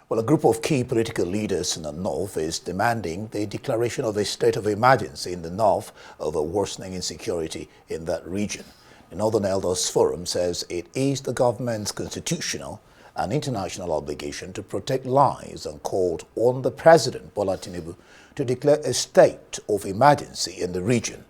Well, a group of key political leaders in the North is demanding the declaration of a state of emergency in the North over worsening insecurity in that region. The Northern Elders Forum says it is the government's constitutional and international obligation to protect lives and called on the President, Bola Tinubu, to declare a state of emergency in the region.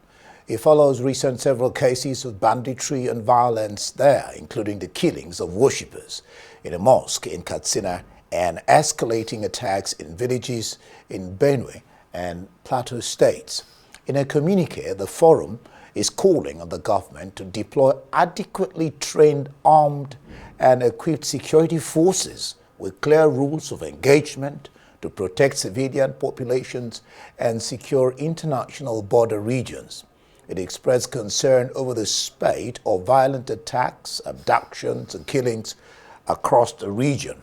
It follows recent several cases of banditry and violence there, including the killings of worshippers in a mosque in Katsina and escalating attacks in villages in Benue and Plateau states. In a communique, the forum is calling on the government to deploy adequately trained, armed and equipped security forces with clear rules of engagement to protect civilian populations and secure international border regions. It expressed concern over the spate of violent attacks, abductions and killings across the region,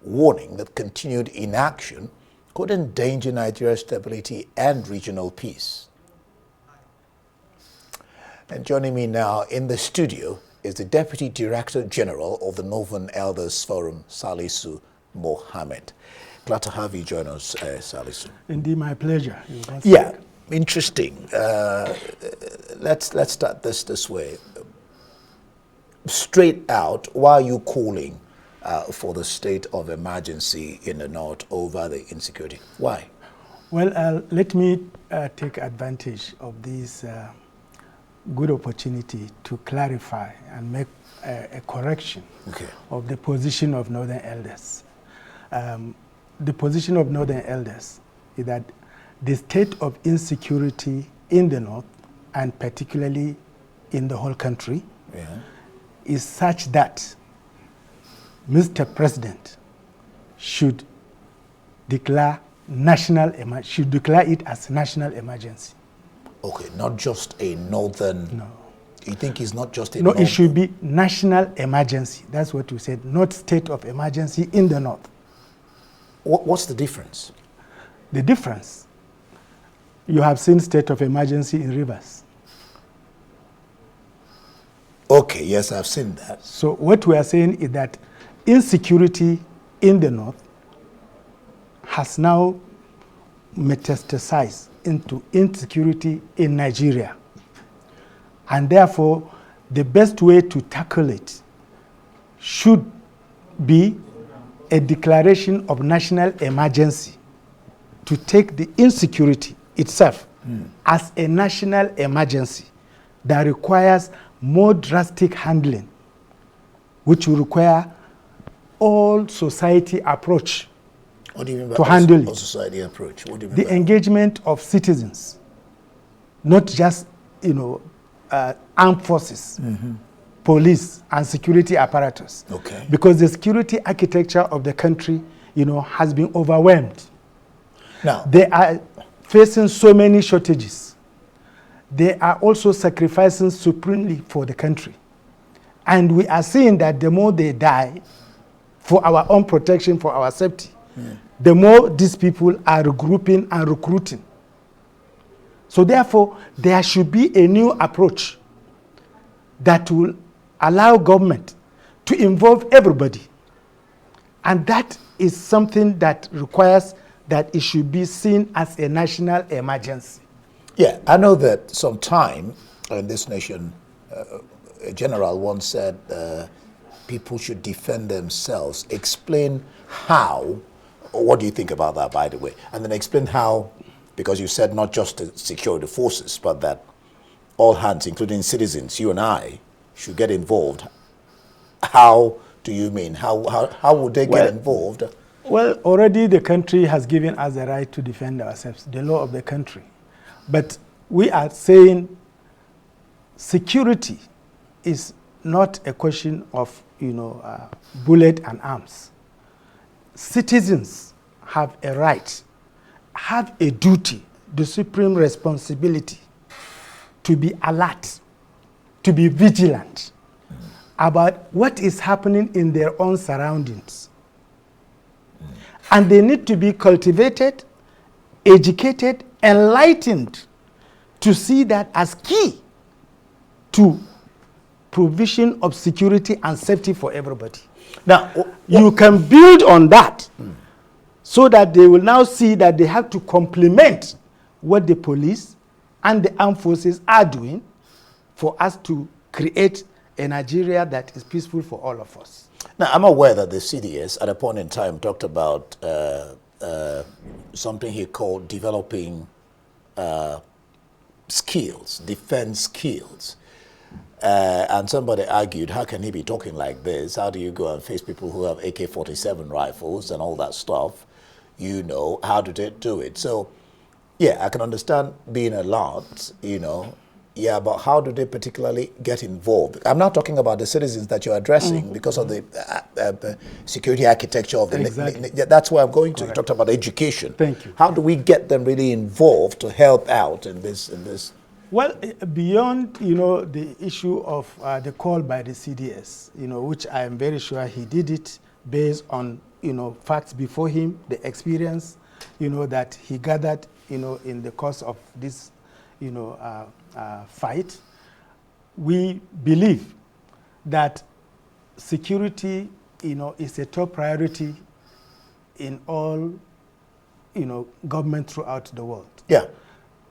warning that continued inaction could endanger Nigeria's stability and regional peace. And joining me now in the studio is the Deputy Director General of the Northern Elders Forum, Salisu Mohammed. Glad to have you join us, Salisu. Indeed, my pleasure. Yeah, interesting. Let's start this way. Straight out, why are you calling for the state of emergency in the North over the insecurity? Why? Well, let me take advantage of this good opportunity to clarify and make a correction of the position of Northern Elders. The position of Northern Elders is that the state of insecurity in the North, and particularly in the whole country, is such that Mr. President should declare it as national emergency. Okay, not just a northern. No. You think it's not just a No, it should be national emergency. That's what you said, not state of emergency in the North. What's the difference? The difference, you have seen state of emergency in rivers. Okay, yes, I've seen that. So what we are saying is that insecurity in the North has now metastasized into insecurity in Nigeria. And therefore, the best way to tackle it should be a declaration of national emergency to take the insecurity itself as a national emergency that requires more drastic handling, which will require all society approach. What do you mean by to handle it? Society approach? What do you mean The by engagement of citizens, not just armed forces, police and security apparatus. Okay. Because the security architecture of the country, has been overwhelmed. Now, They are facing so many shortages. They are also sacrificing supremely for the country. And we are seeing that the more they die for our own protection, for our safety, the more these people are regrouping and recruiting. So therefore, there should be a new approach that will allow government to involve everybody. And that is something that requires that it should be seen as a national emergency. yeah, I know that sometime in this nation, a general once said people should defend themselves. Explain how. What do you think about that, by the way? And then explain how, because you said not just the security forces, but that all hands, including citizens, you and I, should get involved. How do you mean? How would they get involved? Well, already the country has given us the right to defend ourselves, the law of the country. But we are saying security is not a question of, bullet and arms. Citizens have a right, have a duty, the supreme responsibility to be alert, to be vigilant about what is happening in their own surroundings. And they need to be cultivated, educated, enlightened to see that as key to provision of security and safety for everybody. Now, you can build on that so that they will now see that they have to complement what the police and the armed forces are doing for us to create a Nigeria that is peaceful for all of us. Now, I'm aware that the CDS at a point in time talked about something he called developing skills, defense skills. And somebody argued, how can he be talking like this? How do you go and face people who have AK-47 rifles and all that stuff? You know, how do they do it? So, yeah, I can understand being alert, you know, yeah, but how do they particularly get involved? I'm not talking about the citizens that you're addressing because of the security architecture of the... Exactly. That's where I'm going to. Correct. You talked about education. Thank you. How do we get them really involved to help out in this? Well, beyond, you know, the issue of the call by the CDS, you know, which I am very sure he did it based on, you know, facts before him, the experience, you know, that he gathered, you know, in the course of this, you know, fight. We believe that security, you know, is a top priority in all, you know, government throughout the world. Yeah.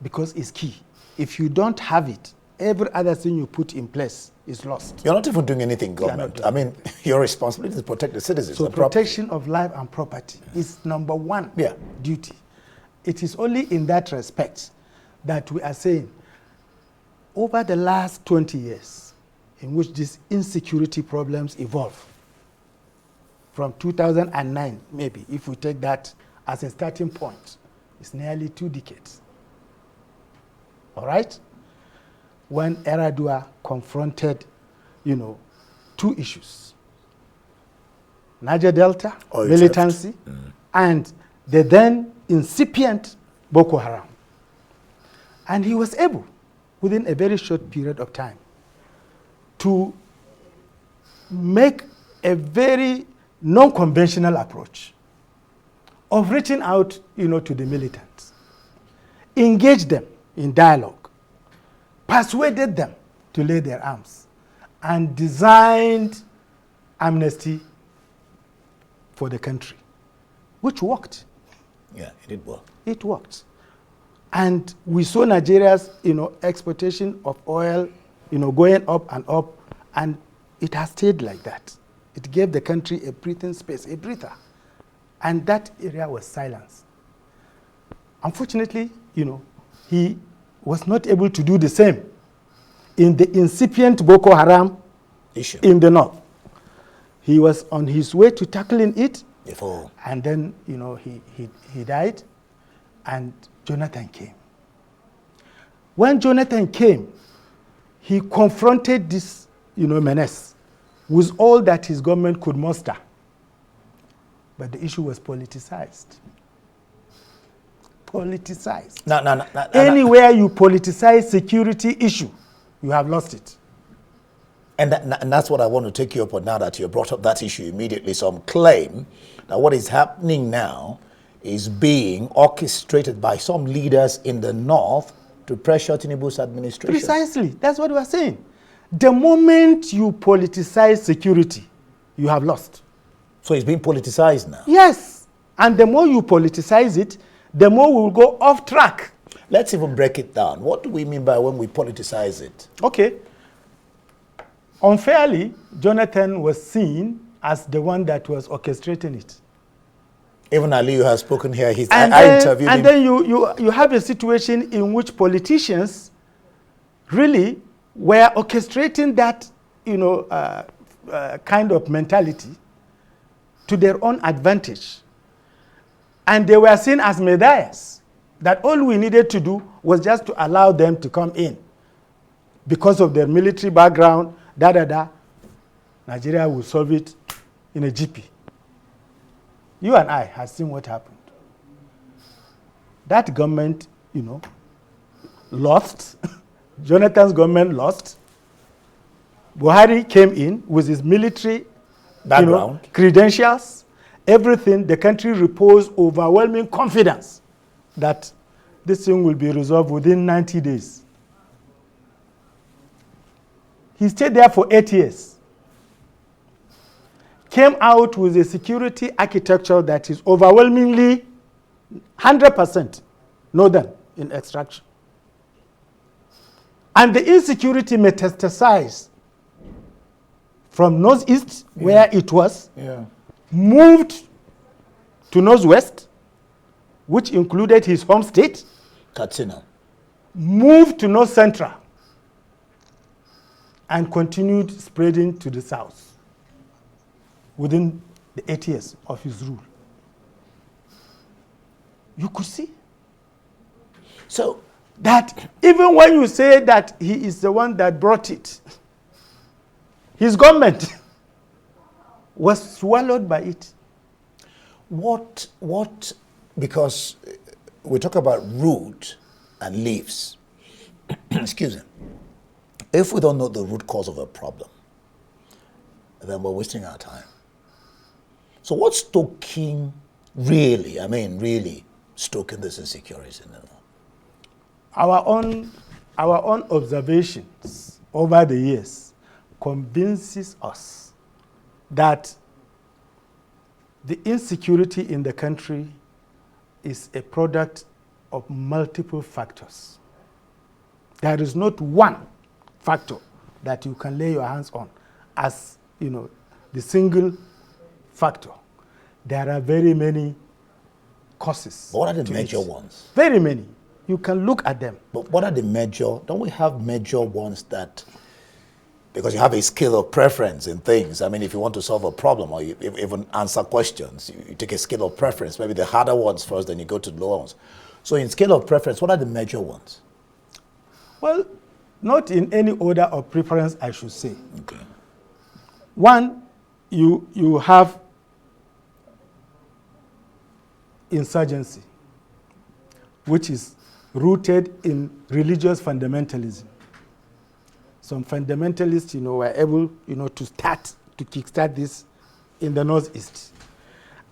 Because it's key. If you don't have it, every other thing you put in place is lost. You're not even doing anything, government. I mean, your responsibility is to protect the citizens. So protection of life and property is number one duty. It is only in that respect that we are saying, over the last 20 years, in which these insecurity problems evolve, from 2009, maybe, if we take that as a starting point, it's nearly 2 decades. All right? When Eradua confronted, you know, 2 issues. Niger Delta, militancy, and the then incipient Boko Haram. And he was able, within a very short period of time, to make a very non-conventional approach of reaching out, you know, to the militants, engage them in dialogue, persuaded them to lay their arms, and designed amnesty for the country, which worked. Yeah, it did work. It worked. And we saw Nigeria's, you know, exportation of oil, you know, going up, and it has stayed like that. It gave the country a breathing space, a breather. And that area was silenced. Unfortunately, you know, he was not able to do the same in the incipient Boko Haram issue in the north. He was on his way to tackling it, and then, you know, he died, and Jonathan came. When Jonathan came, he confronted this, you know, menace with all that his government could muster. But the issue was politicized. Politicized. Anywhere you politicize security issue, you have lost it. And that's what I want to take you up on now that you brought up that issue immediately. Some claim that what is happening now is being orchestrated by some leaders in the north to pressure Tinubu's administration. Precisely. That's what we are saying. The moment you politicize security, you have lost. So it's being politicized now? Yes. And the more you politicize it, the more we will go off track. Let's even break it down. What do we mean by when we politicize it? Okay. Unfairly, Jonathan was seen as the one that was orchestrating it. Even Aliyu has spoken here. I interviewed him. And then you have a situation in which politicians really were orchestrating that, you know, kind of mentality to their own advantage. And they were seen as messiahs, that all we needed to do was just to allow them to come in. Because of their military background, Nigeria will solve it in a GP. You and I have seen what happened. That government, you know, lost. Jonathan's government lost. Buhari came in with his military background, you know, credentials, everything. The country reposed overwhelming confidence that this thing will be resolved within 90 days. He stayed there for 8 years. came out with a security architecture that is overwhelmingly 100% northern in extraction. And the insecurity metastasized from northeast, where it was, moved to northwest, which included his home state, Katsina, moved to north central, and continued spreading to the south within the 8 years of his rule. You could see. So that even when you say that he is the one that brought it, his government was swallowed by it. What, because we talk about root and leaves. Excuse me. If we don't know the root cause of a problem, then we're wasting our time. So what's stoking really stoking this insecurity in the North? Our own observations over the years convinces us that the insecurity in the country is a product of multiple factors. There is not one factor that you can lay your hands on as, the single factor. There are very many causes. But what are the major ones? Very many. You can look at them. But what are the major? Don't we have major ones that, because you have a scale of preference in things. I mean, if you want to solve a problem or you even answer questions, you take a scale of preference, maybe the harder ones first, then you go to the lower ones. So in scale of preference, what are the major ones? Well, not in any order of preference, I should say. Okay. One, you have insurgency, which is rooted in religious fundamentalism. Some fundamentalists, were able, to kickstart this in the Northeast,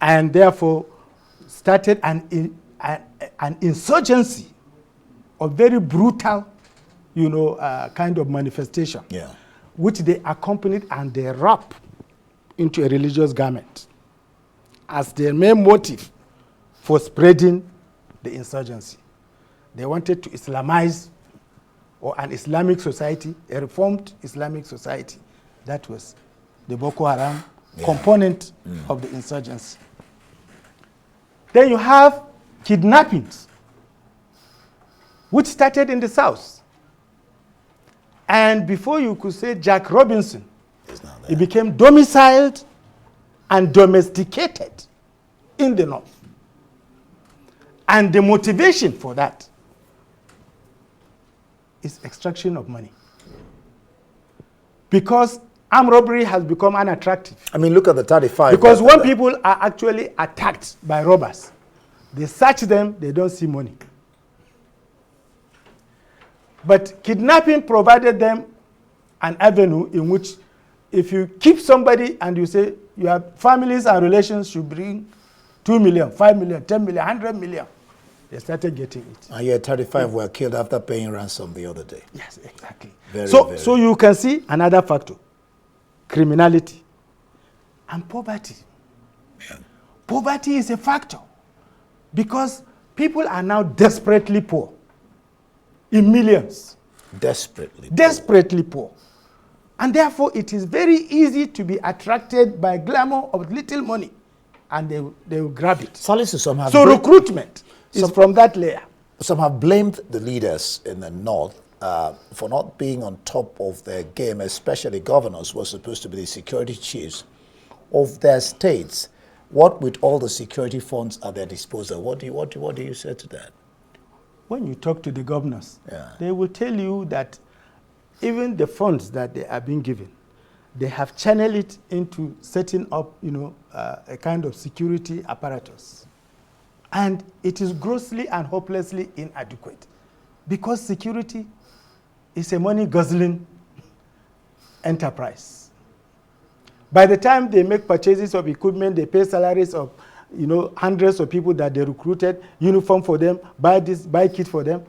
and therefore started an insurgency of very brutal, kind of manifestation, which they accompanied and they wrap into a religious garment as their main motive for spreading the insurgency. They wanted to Islamize or an Islamic society, a reformed Islamic society. That was the Boko Haram component of the insurgency. Then you have kidnappings, which started in the south. And before you could say Jack Robinson, he became domiciled and domesticated in the north. And the motivation for that is extraction of money. Because armed robbery has become unattractive. I mean, look at the 35. Because when people are actually attacked by robbers, they search them, they don't see money. But kidnapping provided them an avenue in which if you keep somebody and you say your families and relations should bring 2 million, 5 million, 10 million, 100 million, they started getting it. And yet 35 were killed after paying ransom the other day. Yes, exactly. So you can see another factor, criminality and poverty. Yeah. Poverty is a factor because people are now desperately poor in millions. Desperately poor. And therefore, it is very easy to be attracted by glamour of little money, and they will grab it. Salisu, so recruitment is from that layer. Some have blamed the leaders in the north for not being on top of their game, especially governors who are supposed to be the security chiefs of their states. What with all the security funds at their disposal, what do you say to that? When you talk to the governors, they will tell you that even the funds that they are being given, they have channeled it into setting up, a kind of security apparatus. And it is grossly and hopelessly inadequate because security is a money-guzzling enterprise. By the time they make purchases of equipment, they pay salaries of, hundreds of people that they recruited, uniform for them, buy kit for them,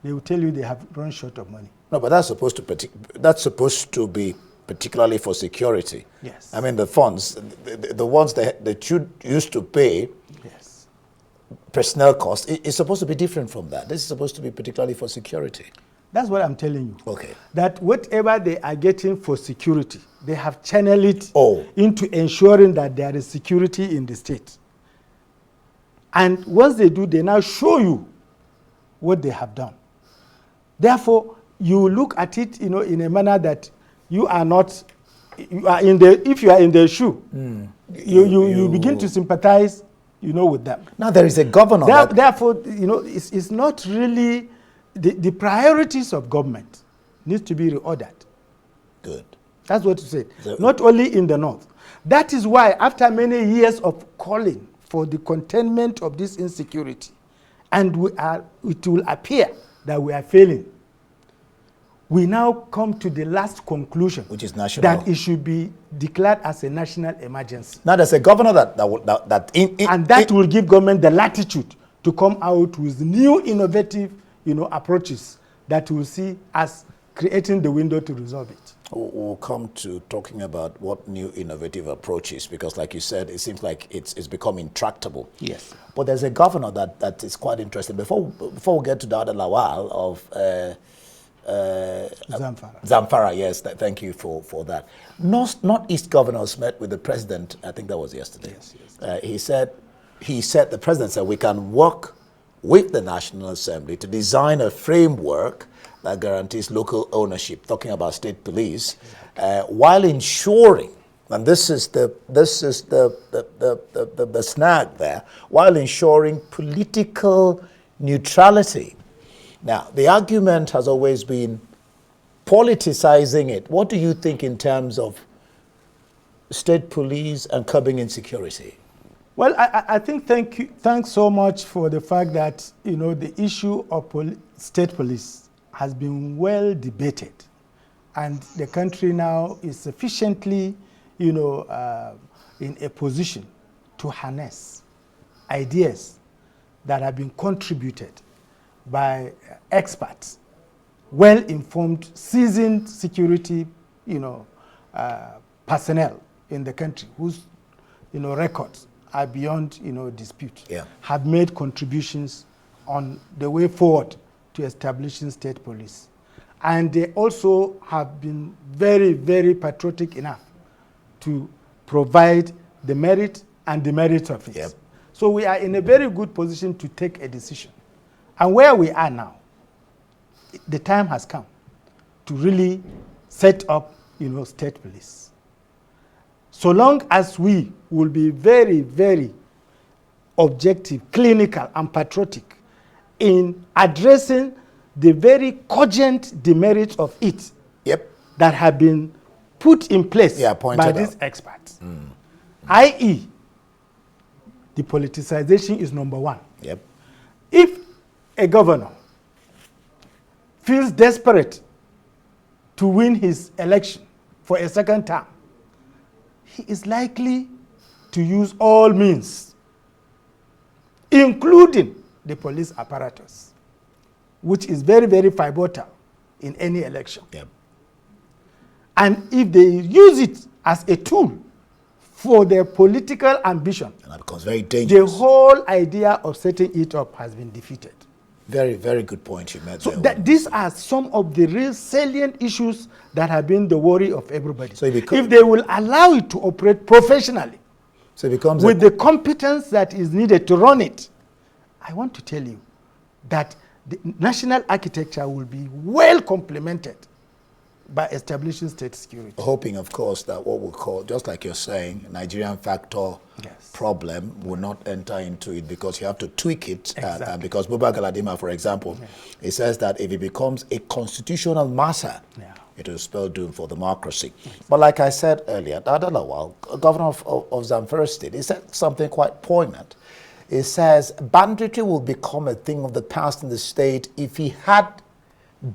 they will tell you they have run short of money. No, but that's supposed to be particularly for security. Yes. I mean, the funds, the ones that you used to pay, Yes. personnel costs, is supposed to be different from that. This is supposed to be particularly for security. That's what I'm telling you. Okay. That whatever they are getting for security, they have channeled it Oh. into ensuring that there is security in the state. And once they do, they now show you what they have done. Therefore, you look at it, in a manner that you are not, if you are in their shoe, you begin to sympathize, with them. Now there is a governor. Therefore, it's not really, the priorities of government needs to be reordered. Good. That's what you said. Not only in the north. That is why, after many years of calling for the containment of this insecurity, and it will appear that we are failing, we now come to the last conclusion, which is national, that it should be declared as a national emergency. Now there's a governor that will give government the latitude to come out with new innovative, approaches that will see us creating the window to resolve it. We'll come to talking about what new innovative approaches, because like you said, it seems like it's become intractable. Yes. But there's a governor that is quite interesting. Before we get to the other Lawal of Zamfara, yes, thank you for that. Northeast governors met with the president, I think that was yesterday. Yes. He said the president said we can work with the National Assembly to design a framework that guarantees local ownership, talking about state police, while ensuring, and this is the snag there, while ensuring political neutrality. Now, the argument has always been politicizing it. What do you think in terms of state police and curbing insecurity? Well, I think thanks so much for the fact that, the issue of state police has been well debated, and the country now is sufficiently, in a position to harness ideas that have been contributed by experts, well-informed, seasoned security, personnel in the country whose, records are beyond, dispute, have made contributions on the way forward to establishing state police. And they also have been very, very patriotic enough to provide the merit and demerit of it. Yep. So we are in a very good position to take a decision. And where we are now, the time has come to really set up, state police. So long as we will be very, very objective, clinical, and patriotic in addressing the very cogent demerits of it that have been put in place by these experts, i.e., the politicization is number one. If a governor feels desperate to win his election for a second term, he is likely to use all means, including the police apparatus, which is very, very pivotal in any election. And if they use it as a tool for their political ambition, and that becomes very dangerous. The whole idea of setting it up has been defeated. Very, very good point you made. So these are some of the real salient issues that have been the worry of everybody. So if they will allow it to operate professionally, so it becomes with the competence that is needed to run it, I want to tell you that the national architecture will be well complemented by establishing state security. Hoping, of course, that what we'll call, just like you're saying, Nigerian factor problem will not enter into it, because you have to tweak it. And because Buba Galadima, for example, he says that if it becomes a constitutional matter, it will spell doom for democracy. But like I said earlier, Dadalawal, governor of Zamfara State, he said something quite poignant. It says banditry will become a thing of the past in the state if he had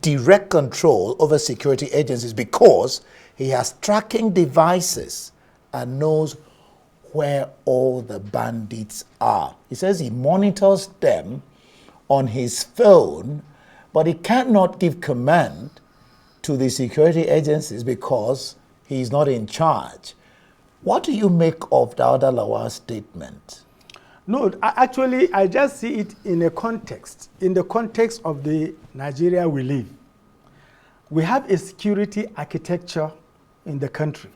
direct control over security agencies, because he has tracking devices and knows where all the bandits are. He says he monitors them on his phone, but he cannot give command to the security agencies because he's not in charge. What do you make of Dauda Lawal's statement? No, actually, I just see it in the context of the Nigeria we live. We have a security architecture in the country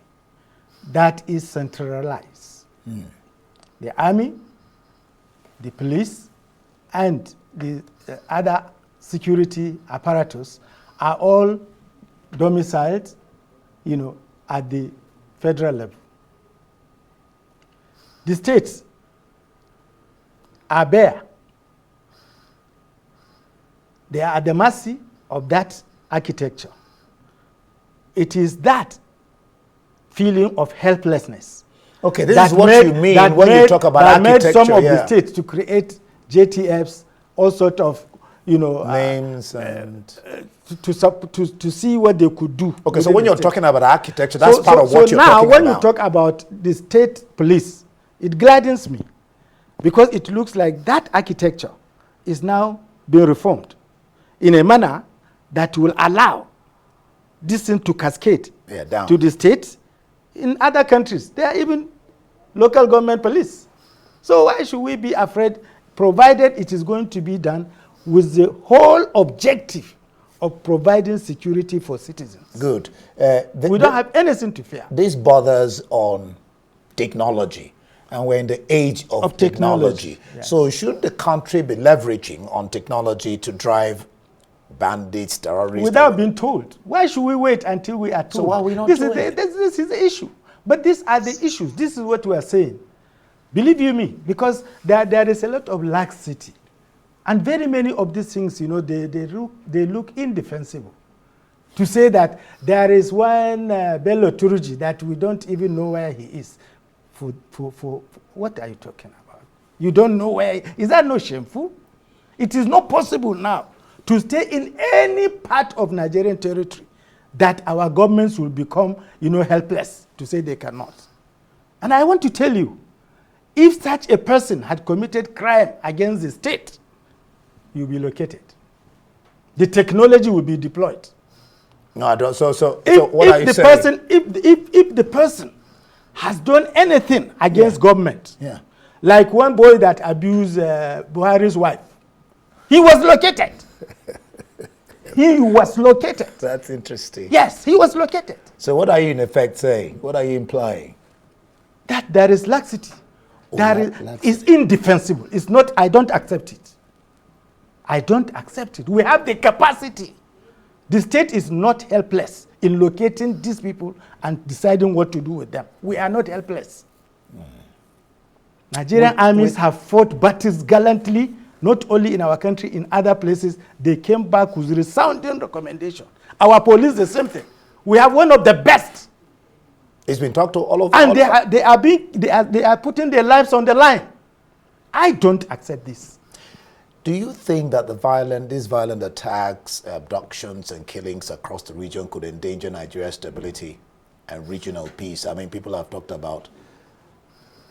that is centralized. The army, the police, and the other security apparatus are all domiciled, at the federal level. The states are bare. They are at the mercy of that architecture. It is that feeling of helplessness. Okay, this is what you mean when you talk about architecture. That made some of the states to create JTFs, all sort of, names and to see what they could do. Okay, so when you're talking about architecture, that's part of what you're talking about. So now, when you talk about the state police, it gladdens me because it looks like that architecture is now being reformed in a manner that will allow this thing to cascade down to the states. In other countries, there are even local government police. So why should we be afraid, provided it is going to be done with the whole objective of providing security for citizens? Good. We don't have anything to fear. This bothers on technology, and we're in the age of technology. Yes. So should the country be leveraging on technology to drive bandits, terrorists? Without being told. Why should we wait until we are told? So why are we not this doing is it? This is the issue. But these are the issues. This is what we are saying. Believe you me, because there is a lot of laxity. And very many of these things, they look indefensible. To say that there is one Bello Turuji that we don't even know where he is. For what are you talking about? You don't know where. Is that not shameful? It is not possible now to stay in any part of Nigerian territory that our governments will become, helpless to say they cannot. And I want to tell you, if such a person had committed crime against the state, you'll be located. The technology will be deployed. No, I don't. So what are you saying? If the person has done anything against government, like one boy that abused Buhari's wife, he was located. He was located. That's interesting. Yes, he was located. So what are you in effect saying? What are you implying? That there is laxity. Is indefensible. It's not, I don't accept it. I don't accept it. We have the capacity. The state is not helpless in locating these people and deciding what to do with them. We are not helpless. Nigerian armies have fought battles gallantly, not only in our country, in other places. They came back with resounding recommendation. Our police, the same thing. We have one of the best. It's been talked to all of and they are putting their lives on the line. I don't accept this. Do you think that these violent attacks, abductions and killings across the region could endanger Nigeria's stability and regional peace? I mean, people have talked about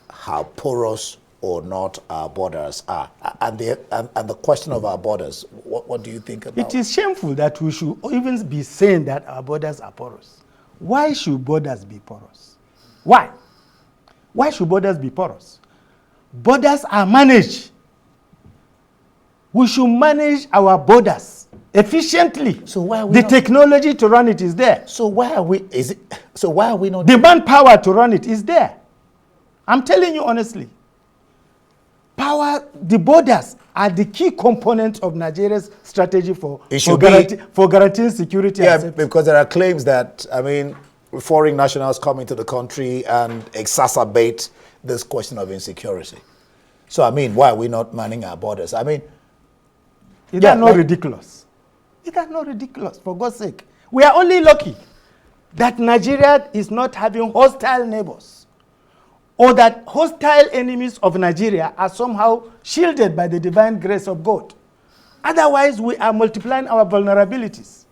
how porous or not our borders are. And the question of our borders, what do you think about it? It is shameful that we should even be saying that our borders are porous. Why should borders be porous? Why? Why should borders be porous? Borders are managed. We should manage our borders efficiently. So why are we the technology to run it is there. So why are we not the manpower to run it is there. I'm telling you honestly. The borders are the key component of Nigeria's strategy for guaranteeing security and safety. Because there are claims that, foreign nationals come into the country and exacerbate this question of insecurity. So, why are we not manning our borders? Is that not ridiculous? Is that not ridiculous, for God's sake? We are only lucky that Nigeria is not having hostile neighbors, or that hostile enemies of Nigeria are somehow shielded by the divine grace of God. Otherwise, we are multiplying our vulnerabilities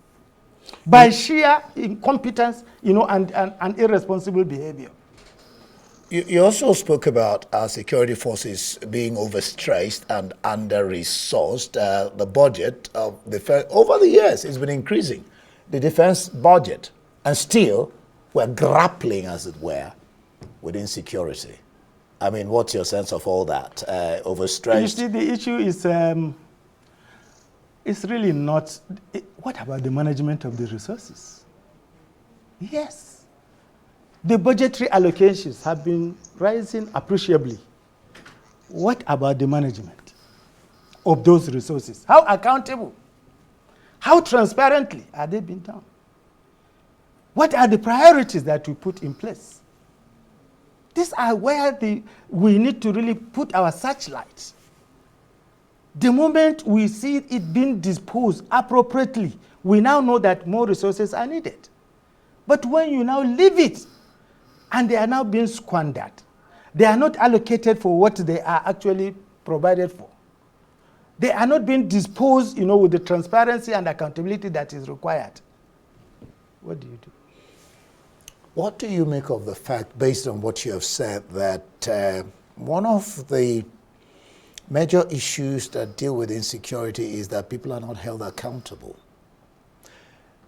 by sheer incompetence, and irresponsible behavior. You also spoke about our security forces being overstressed and under-resourced. The budget of over the years has been increasing, the defense budget, and still we're grappling, as it were, with insecurity. I mean, what's your sense of all that? Overstretched? You see, the issue is, it's really not, what about the management of the resources? Yes. The budgetary allocations have been rising appreciably. What about the management of those resources? How accountable? How transparently are they being done? What are the priorities that we put in place? These are where we need to really put our searchlights. The moment we see it being disposed appropriately, we now know that more resources are needed. But when you now leave it, and they are now being squandered, they are not allocated for what they are actually provided for. They are not being disposed, with the transparency and accountability that is required. What do you do? What do you make of the fact, based on what you have said, that one of the major issues that deal with insecurity is that people are not held accountable?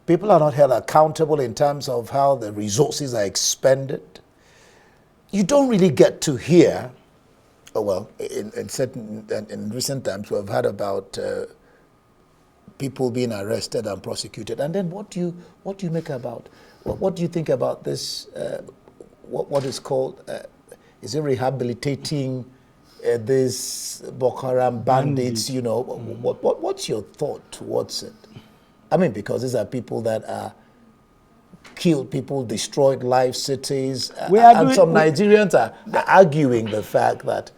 People are not held accountable in terms of how the resources are expended. You don't really get to hear, in recent times we've heard about people being arrested and prosecuted. And then what do you make about, what do you think about this, what is called, is it rehabilitating these Boko Haram bandits, what's your thought towards it? I mean, because these are people that are killed people, destroyed live cities, and some Nigerians are arguing the fact that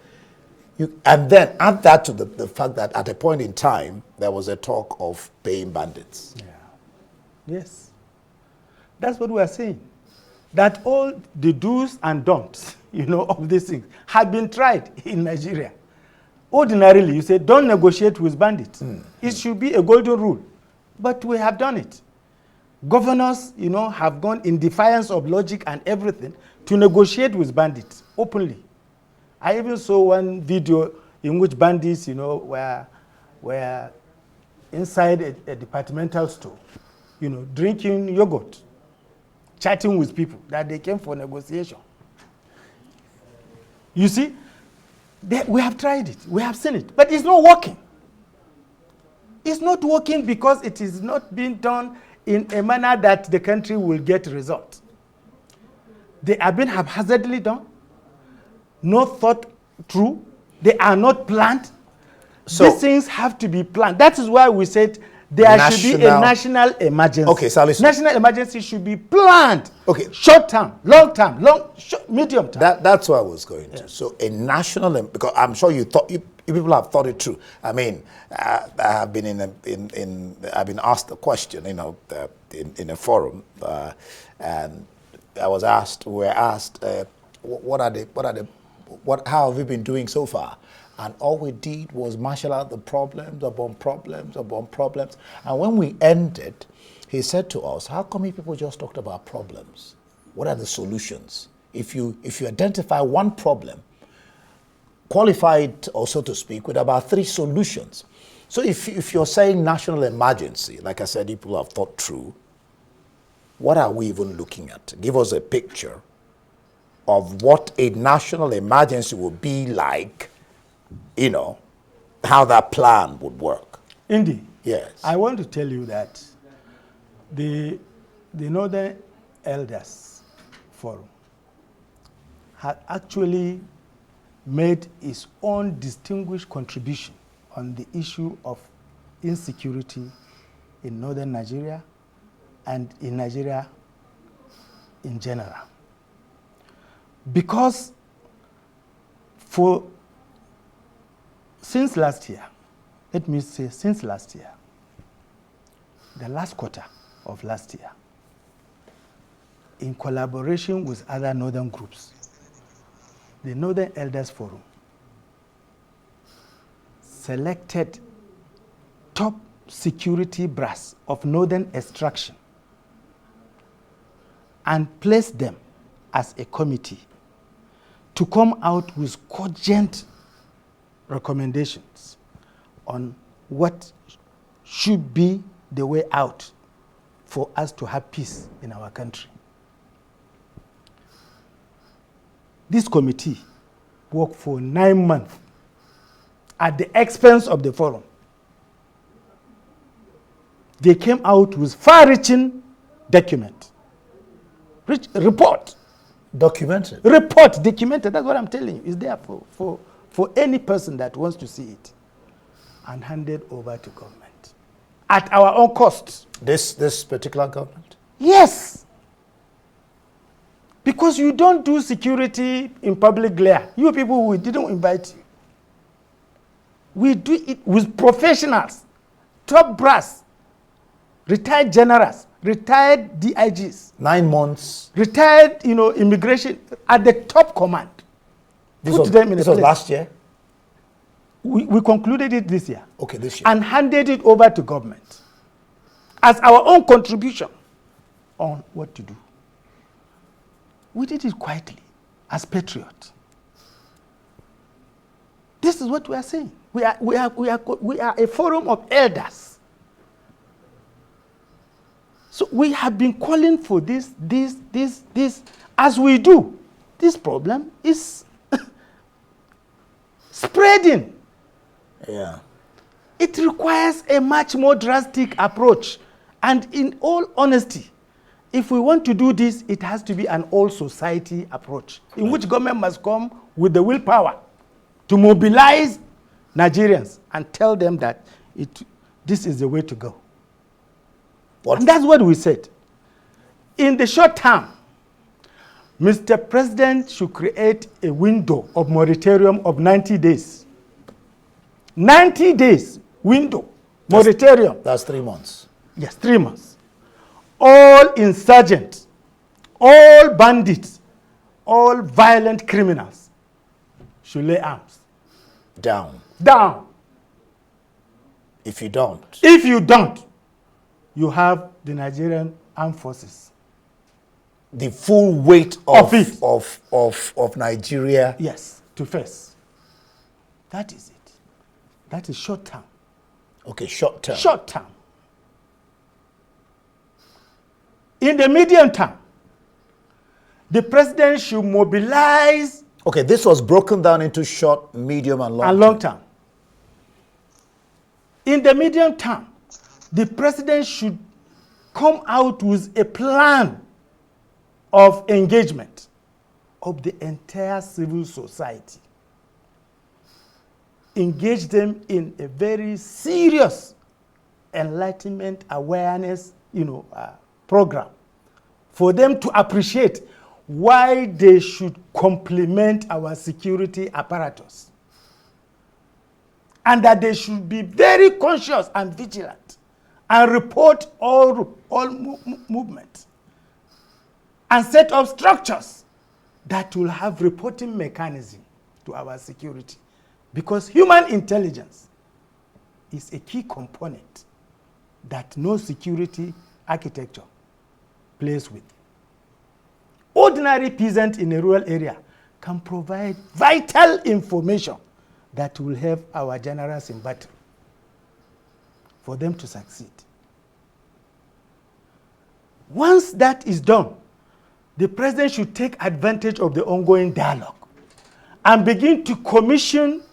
and then add that to the fact that at a point in time, there was a talk of paying bandits. Yeah. Yes. That's what we are saying. That all the do's and don'ts, of these things have been tried in Nigeria. Ordinarily, you say, don't negotiate with bandits. It should be a golden rule. But we have done it. Governors, have gone in defiance of logic and everything to negotiate with bandits openly. I even saw one video in which bandits, were inside a departmental store, drinking yogurt, chatting with people that they came for negotiation. You see, we have tried it, we have seen it, but it's not working. It's not working because it is not being done in a manner that the country will get results. They are being haphazardly done, not thought through. They are not planned. So these things have to be planned. That is why we said there should be a national emergency. Okay, Salisu. National emergency should be planned. Okay. Short term, long term, medium term. That's what I was going to. So a national, because I'm sure you people have thought it through. I mean, I have been I've been asked a question, in a forum, and we're asked, how have we been doing so far? And all we did was marshal out the problems upon problems upon problems. And when we ended, he said to us, how come you people just talked about problems? What are the solutions? If you identify one problem, qualify it, or so to speak, with about 3 solutions. So if you're saying national emergency, like I said, people have thought through, what are we even looking at? Give us a picture of what a national emergency would be like, how that plan would work. Indeed. Yes. I want to tell you that the Northern Elders Forum had actually made its own distinguished contribution on the issue of insecurity in northern Nigeria and in Nigeria in general. Because since last year, let me say since last year, the last quarter of last year, in collaboration with other northern groups, the Northern Elders Forum selected top security brass of northern extraction and placed them as a committee to come out with cogent recommendations on what should be the way out for us to have peace in our country. This committee worked for 9 months at the expense of the forum. They came out with far-reaching document. Report. Documented? Report, documented. That's what I'm telling you. It's there for any person that wants to see it. And handed over to government. At our own cost. This particular government? Yes. Because you don't do security in public glare. You people, we didn't invite you. We do it with professionals, top brass, retired generals, retired DIGs. 9 months. Retired, immigration at the top command. This was last year? We concluded it this year. Okay, this year. And handed it over to government as our own contribution on what to do. We did it quietly as patriots. This is what we are saying. We are a forum of elders. So we have been calling for this. As we do, this problem is spreading. Yeah. It requires a much more drastic approach. And in all honesty, if we want to do this, it has to be an all-society approach, in which government must come with the willpower to mobilize Nigerians and tell them that this is the way to go. And that's what we said. In the short term, Mr. President should create a window of moratorium of 90 days. 90 days window, moratorium. That's 3 months. Yes, 3 months. All insurgents, all bandits, all violent criminals should lay arms. Down. Down. If you don't. If you don't, you have the Nigerian armed forces. The full weight of Nigeria. Yes, to face. That is it. That is short term. Okay, short term. Short term. In the medium term, the president should mobilize. Okay, this was broken down into short, medium, and long term. In the medium term, the president should come out with a plan of engagement of the entire civil society. Engage them in a very serious enlightenment awareness, program for them to appreciate why they should complement our security apparatus. And that they should be very conscious and vigilant and report all movement and set up structures that will have reporting mechanism to our security. Because human intelligence is a key component that no security architecture plays with. Ordinary peasant in a rural area can provide vital information that will help our generals in battle for them to succeed. Once that is done, the president should take advantage of the ongoing dialogue and begin to commission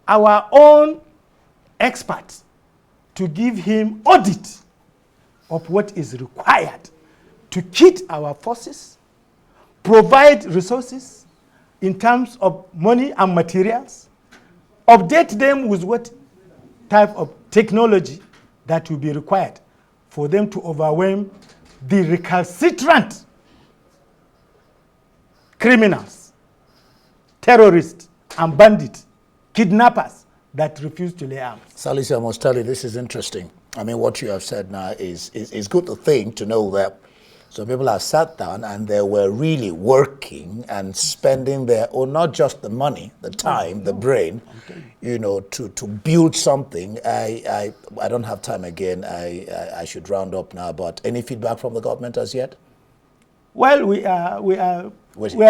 our own experts to give him audit of what is required to kit our forces, provide resources in terms of money and materials, update them with what type of technology that will be required for them to overwhelm the recalcitrant criminals, terrorists, and bandits, kidnappers that refuse to lay arms. Salisu, I must tell you, this is interesting. I mean, what you have said now is good to think, to know that some people have sat down and they were really working and spending their own, not just the money, the time, the brain, to build something. I don't have time again. I should round up now, but any feedback from the government as yet? Well, we are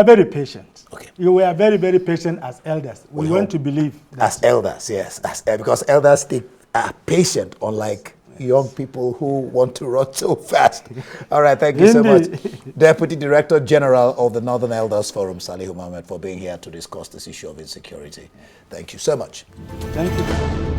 very patient. Okay. We are very, very patient as elders. We want to believe that. As elders, yes. Because elders are patient, unlike young people who want to run so fast. All right, thank you so much. Deputy Director General of the Northern Elders Forum, Salisu Mohammed, for being here to discuss this issue of insecurity. Thank you so much. Thank you.